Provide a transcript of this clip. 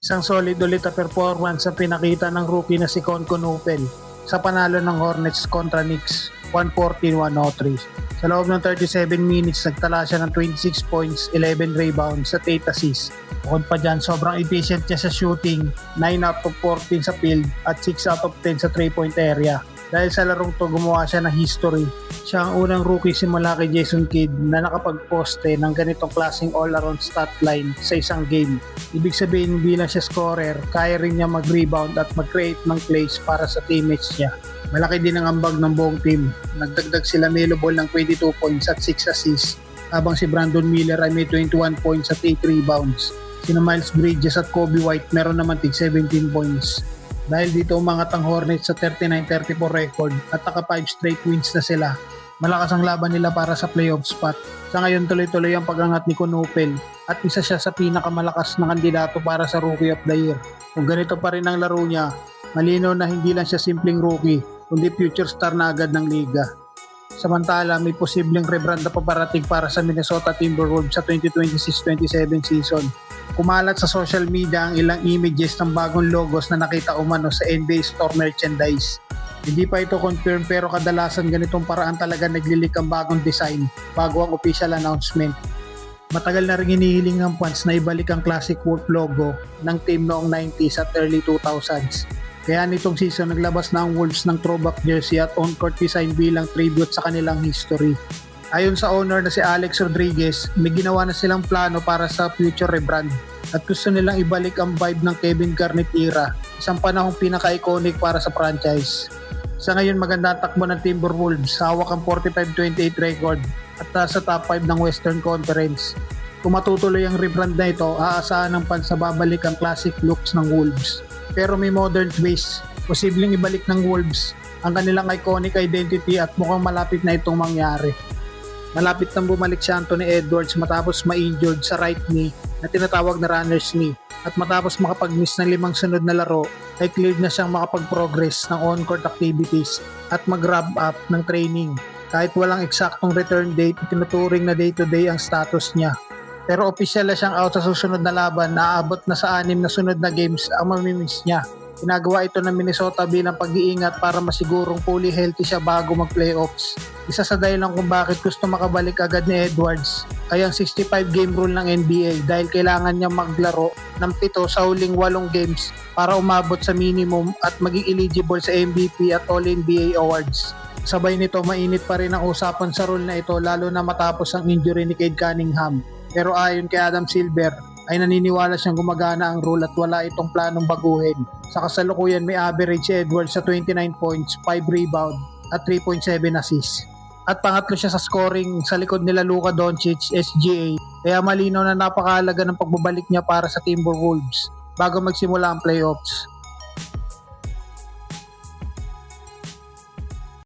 Isang solid ulit na performance sa pinakita ng rookie na si Konkonupel sa panalo ng Hornets kontra Knicks 114-103. Sa loob ng 37 minutes, nagtala siya ng 26 points, 11 rebounds at 8 assists. Bukod pa dyan, sobrang efficient niya sa shooting, 9 out of 14 sa field at 6 out of 10 sa 3-point area. Dahil sa larong to, gumawa siya ng history. Siya ang unang rookie simula kay Jason Kidd na nakapagposte ng ganitong klaseng all-around stat line sa isang game. Ibig sabihin, bilang siya scorer, kaya rin niya mag-rebound at mag-create ng plays para sa teammates niya. Malaki din ang ambag ng buong team. Nagdagdag sila Melo Ball ng 22 points at 6 assists, habang si Brandon Miller ay may 21 points at 8 rebounds. Sina Miles Bridges at Kobe White meron naman tig 17 points. Dahil dito umangat ang Hornets sa 39-34 record at naka 5 straight wins na sila. Malakas ang laban nila para sa playoff spot. Sa ngayon tuloy-tuloy ang pag-angat ni Konupel at isa siya sa pinakamalakas na kandidato para sa Rookie of the Year. Kung ganito pa rin ang laro niya, malinaw na hindi lang siya simpleng rookie, kundi future star na agad ng liga. Samantala, may posibleng rebrand na paparating para sa Minnesota Timberwolves sa 2026-27 season. Kumalat sa social media ang ilang images ng bagong logos na nakita umano sa NBA Store merchandise. Hindi pa ito confirm pero kadalasan ganitong paraan talaga naglilik ang bagong design bago ang official announcement. Matagal na rin hinihiling ng fans na ibalik ang classic Wolf logo ng team noong 90s at early 2000s. Kaya nitong season naglabas na ang Wolves ng throwback jersey at on-court design bilang tribute sa kanilang history. Ayon sa owner na si Alex Rodriguez, may ginawa na silang plano para sa future rebrand at gusto nilang ibalik ang vibe ng Kevin Garnett era, isang panahong pinaka-iconic para sa franchise. Sa ngayon maganda ang takbo ng Timberwolves, hawak ang 45-28 record at nasa top 5 ng Western Conference. Kung matutuloy ang rebrand na ito, aasahan ng fans na babalik ang classic looks ng Wolves. Pero may modern twist, posibleng ibalik ng Wolves ang kanilang iconic identity at mukhang malapit na itong mangyari. Malapit nang bumalik si Anthony Edwards matapos ma-injured sa right knee na tinatawag na runner's knee at matapos makapag-miss ng 5 sunod na laro ay cleared na siyang makapag-progress ng on-court activities at mag-wrap up ng training. Kahit walang eksaktong return date, tinuturing na day-to-day ang status niya. Pero opisyal na siyang out sa susunod na laban na aabot na sa 6 na sunod na games ang mamimiss niya. Ginagawa ito ng Minnesota bilang pag-iingat para masigurong fully healthy siya bago mag-playoffs. Isa sa dahilan kung bakit gusto makabalik agad ni Edwards ay ang 65 game rule ng NBA dahil kailangan niya maglaro ng 7 sa huling 8 games para umabot sa minimum at maging eligible sa MVP at All-NBA awards. Sabay nito, mainit pa rin ang usapan sa rule na ito lalo na matapos ang injury ni Cade Cunningham. Pero ayon kay Adam Silver, ay naniniwala siyang gumagana ang rule at wala itong planong baguhin. Sa kasalukuyan may average si Edwards sa 29 points, 5 rebound at 3.7 assists. At pangatlo siya sa scoring sa likod nila Luka Doncic, SGA, kaya malinaw na napakahalaga ng pagbabalik niya para sa Timberwolves bago magsimula ang playoffs.